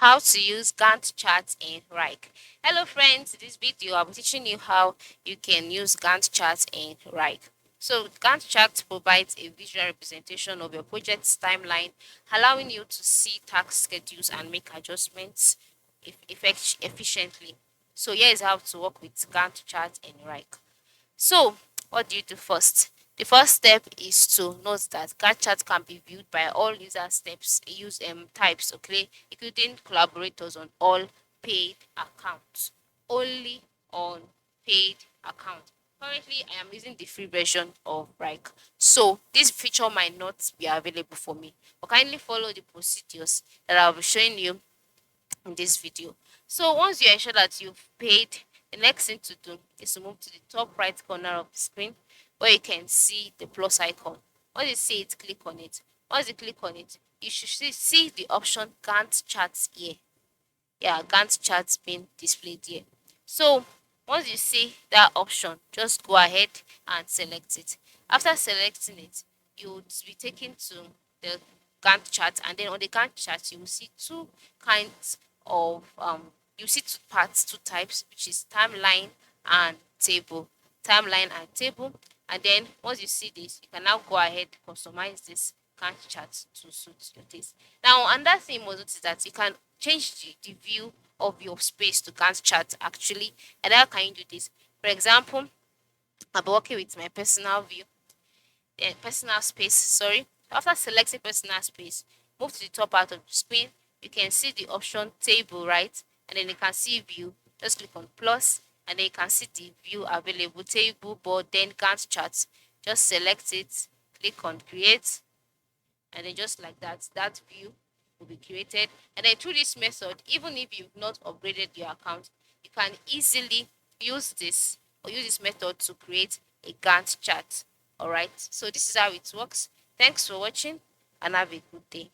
How to use Gantt charts in Wrike. Hello friends, in this video I'll be teaching you how you can use Gantt charts in Wrike. So Gantt chart provides a visual representation of your project's timeline, allowing you to see task schedules and make adjustments efficiently. So here is how to work with Gantt chart in Wrike. So, what do you do first? The first step is to note that Gantt chart can be viewed by all user steps use types, okay, including collaborators on all paid accounts. Only on paid account. Currently, I am using the free version of Wrike, so this feature might not be available for me. But kindly follow the procedures that I'll be showing you in this video. So once you ensure that you've paid, the next thing to do is to move to the top right corner of the screen where you can see the plus icon. Once you see it, click on it. Once you click on it, you should see the option Gantt charts here. Yeah, Gantt charts being displayed here. So once you see that option, just go ahead and select it. After selecting it, you would be taken to the Gantt chart, and then on the Gantt chart you will see two kinds of you see two parts, two types, which is timeline and table. Timeline and table. And then once you see this, you can now go ahead customize this Gantt chart to suit your taste. Now another thing you must notice that you can change the view of your space to Gantt chart actually. And how can you do this? For example, I'll be working with my personal view, personal space, sorry. After selecting personal space, move to the top part of the screen. You can see the option table, right? And then you can see view. Just click on plus, and then you can see the view available table, board, then Gantt charts. Just select it, click on create, and then just like that, that view will be created. And then through this method, even if you've not upgraded your account, you can easily use this or use this method to create a Gantt chart. All right, so this is how it works. Thanks for watching and have a good day.